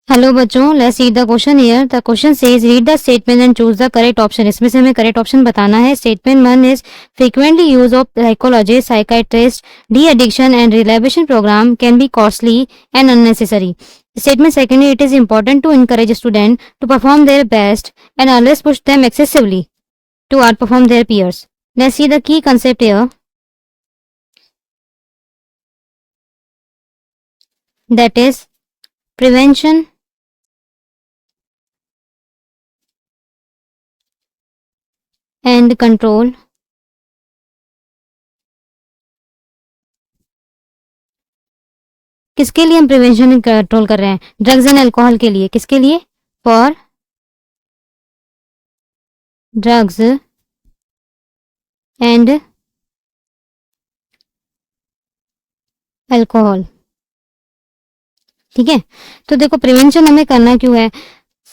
Hello बच्चों, let's read the question here. The question says read the statement and choose the correct option. इसमें से हमें correct option बताना है। Statement 1 is frequently use of psychologist, psychiatrist, de addiction and rehabilitation program can be costly and unnecessary. Statement secondly, it is important to encourage students to perform their best and always push them excessively to outperform their peers. Let's see the key concept here. That is prevention and control किसके लिए हम prevention and control कर रहे हैं? Drugs and alcohol के लिए। किसके लिए? For drugs and alcohol. ठीक है, तो देखो प्रिवेंशन हमें करना क्यों है?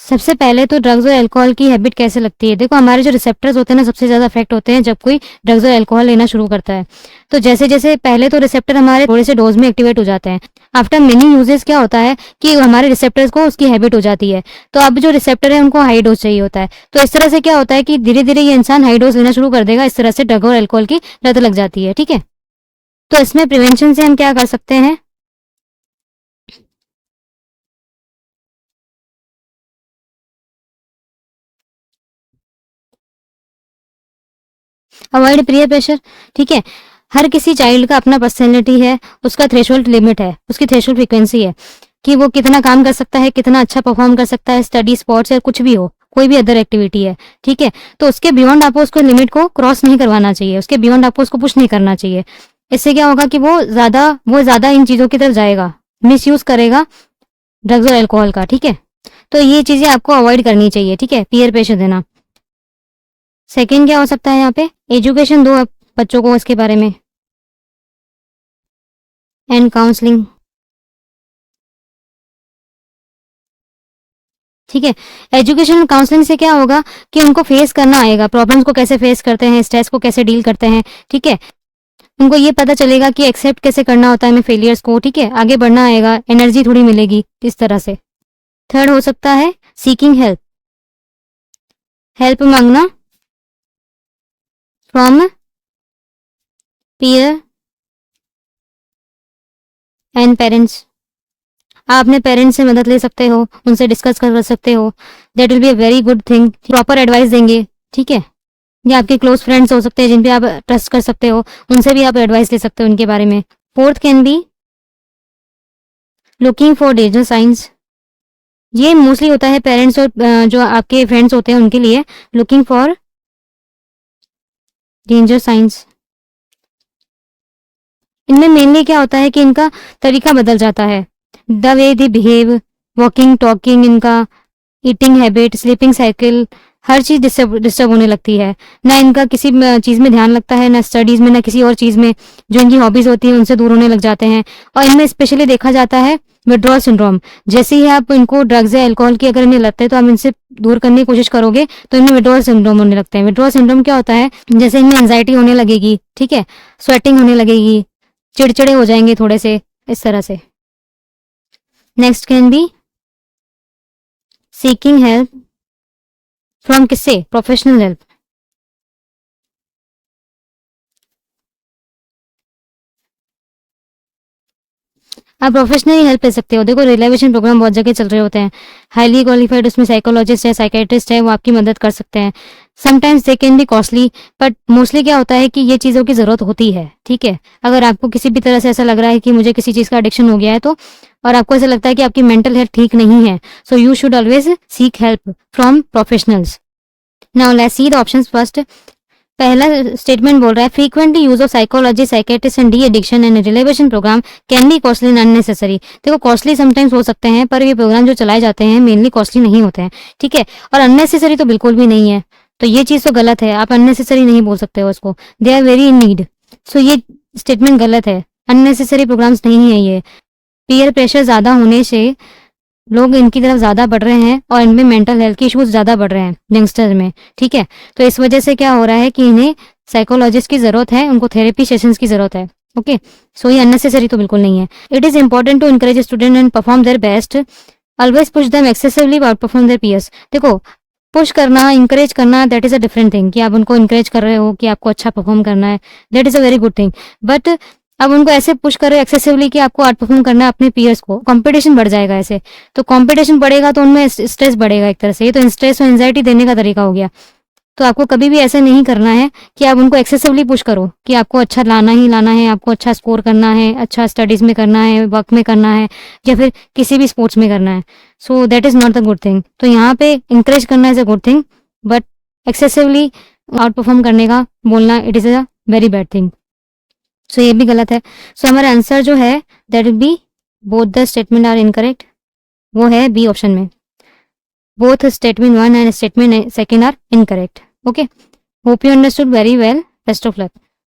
सबसे पहले तो ड्रग्स और अल्कोहल की हैबिट कैसे लगती है। देखो हमारे जो रिसेप्टर्स होते हैं ना, सबसे ज्यादा अफेक्ट होते हैं जब कोई ड्रग्स और अल्कोहल लेना शुरू करता है। तो जैसे जैसे पहले तो रिसेप्टर हमारे थोड़े से डोज में एक्टिवेट हो जाते हैं। आफ्टर मेनी यूजेस क्या होता है कि हमारे रिसेप्टर्स को उसकी हैबिट हो जाती है। तो अब जो रिसेप्टर है उनको हाई डोज चाहिए होता है। तो इस तरह से क्या होता है कि धीरे धीरे ये इंसान हाई डोज लेना शुरू कर देगा। इस तरह से ड्रग और अल्कोहल की लत लग जाती है। ठीक है, तो इसमें प्रिवेंशन से हम क्या कर सकते हैं? Avoid peer pressure. ठीक है, हर किसी चाइल्ड का अपना पर्सनैलिटी है, उसका थ्रेशोल्ड लिमिट है, उसकी थ्रेशोल्ड फ्रीक्वेंसी है कि वो कितना काम कर सकता है, कितना अच्छा परफॉर्म कर सकता है, स्टडी, स्पोर्ट्स या कुछ भी हो, कोई भी अदर एक्टिविटी है। ठीक है, तो उसके बियॉन्ड आपको उसको लिमिट को क्रॉस नहीं करवाना चाहिए, उसके बियॉन्ड आपको उसको पुश नहीं करना चाहिए। इससे क्या होगा कि वो ज्यादा इन चीजों की तरफ जाएगा, मिस यूज करेगा ड्रग्स और अल्कोहल का। ठीक है, तो ये चीजें आपको अवॉइड करनी चाहिए। ठीक है, पीयर प्रेशर देना। सेकेंड क्या हो सकता है? यहाँ पे एजुकेशन दो बच्चों को इसके बारे में, एंड काउंसलिंग। ठीक है, एजुकेशन काउंसलिंग से क्या होगा कि उनको फेस करना आएगा, प्रॉब्लम्स को कैसे फेस करते हैं, स्ट्रेस को कैसे डील करते हैं। ठीक है, उनको ये पता चलेगा कि एक्सेप्ट कैसे करना होता है हमें फेलियर्स को। ठीक है, आगे बढ़ना आएगा, एनर्जी थोड़ी मिलेगी इस तरह से। थर्ड हो सकता है सीकिंग हेल्प, हेल्प मांगना फ्रॉम पीयर एंड पेरेंट्स। आप अपने पेरेंट्स से मदद ले सकते हो, उनसे डिस्कस कर सकते हो। That will be a very good thing. Proper advice देंगे। ठीक है, ये आपके क्लोज फ्रेंड्स हो सकते हैं जिन पे आप ट्रस्ट कर सकते हो, उनसे भी आप एडवाइस ले सकते हो उनके बारे में। Fourth can be looking for danger science. ये मोस्टली होता है पेरेंट्स और जो आपके फ्रेंड्स होते हैं उनके लिए, लुकिंग फॉर डेंजर साइंस। इनमें मेनली क्या होता है कि इनका तरीका बदल जाता है, the way they behave, walking, talking, इनका ईटिंग हैबिट, स्लीपिंग साइकिल, हर चीज डिस्टर्ब होने लगती है। ना इनका किसी चीज में ध्यान लगता है, ना स्टडीज में, ना किसी और चीज में। जो इनकी हॉबीज होती है उनसे दूर होने लग जाते हैं। और इनमें स्पेशली देखा जाता है विड्रॉल सिंड्रोम। जैसे ही आप इनको ड्रग्स या अल्कोहल की अगर इन्हें लत है तो आप इनसे दूर करने की कोशिश करोगे तो इनमें विड्रॉल सिंड्रोम होने लगते हैं। विड्रॉल सिंड्रोम क्या होता है? जैसे इनमें एंजाइटी होने लगेगी, ठीक है, स्वेटिंग होने लगेगी, चिड़चिड़े हो जाएंगे थोड़े से, इस तरह से। Next can be seeking help from किससे? Professional help. आप प्रोफेशनली हेल्प ले सकते हो। देखो रिलैक्सेशन प्रोग्राम बहुत जगह चल रहे होते हैं, हाईली क्वालिफाइड उसमें साइकोलॉजिस्ट है, साइकेट्रिस्ट है, वो आपकी मदद कर सकते हैं। Sometimes they can be costly, but mostly क्या होता है कि ये चीज़ों की ज़रूरत होती है। ठीक है, अगर आपको किसी भी तरह से ऐसा लग रहा है कि मुझे किसी चीज़ का एडिक्शन हो गया है तो, और आपको ऐसा लगता है कि आपकी मेंटल हेल्थ ठीक नहीं है, so you should always seek help from professionals. Now let's see the options first. पहला स्टेटमेंट बोल रहा है frequently use of psychology, psychiatrist and de addiction and rehabilitation programme can be costly and unnecessary. देखो costly sometimes हो सकते हैं, पर ये प्रोग्राम जो चलाए जाते हैं मेनली कॉस्टली नहीं होते हैं। ठीक है, और अननेसेसरी तो बिल्कुल भी नहीं है। तो ये चीज तो गलत है, आप अननेसेसरी नहीं बोल सकते हो इसको। They are very in need, सो ये स्टेटमेंट गलत है। अननेसेसरी प्रोग्राम्स नहीं है ये। पीयर प्रेशर ज्यादा होने से लोग इनकी तरफ ज्यादा बढ़ रहे हैं और इनमें मेंटल हेल्थ के इश्यूज ज्यादा बढ़ रहे हैं यंगस्टर में। ठीक है, तो इस वजह से क्या हो रहा है कि इन्हें साइकोलॉजिस्ट की जरूरत है, उनको थेरेपी सेशंस की जरूरत है। ओके, सो ये अननेसेसरी तो बिल्कुल नहीं है। It is important to encourage student and perform their best always push them excessively outperform their peers. देखो, पुश करना, इंकरेज करना, that is a different thing, कि आप उनको इंकरेज कर रहे हो कि आपको अच्छा परफॉर्म करना है, that is a very good thing. But अब उनको ऐसे पुश कर रहे हो एक्सेसिवली कि आपको आउट परफॉर्म करना है अपने पीयर्स को, कंपटीशन बढ़ जाएगा ऐसे। तो कंपटीशन बढ़ेगा तो उनमें स्ट्रेस बढ़ेगा एक तरह से, ये तो स्ट्रेस और एंजाइटी देने का तरीका हो गया। तो आपको कभी भी ऐसा नहीं करना है कि आप उनको एक्सेसिवली पुश करो कि आपको अच्छा लाना ही लाना है, आपको अच्छा स्कोर करना है, अच्छा स्टडीज में करना है, वर्क में करना है, या फिर किसी भी स्पोर्ट्स में करना है। So that is not a good thing. तो यहाँ पे इंकरेज करना is a good thing, but excessively outperform करने का बोलना, it is a very bad thing. So ये भी गलत है। सो हमारा आंसर जो है that will be both the statement are incorrect, वो है बी ऑप्शन में। Both statement 1 and statement 2 are incorrect. Okay. Hope you understood very well. Best of luck.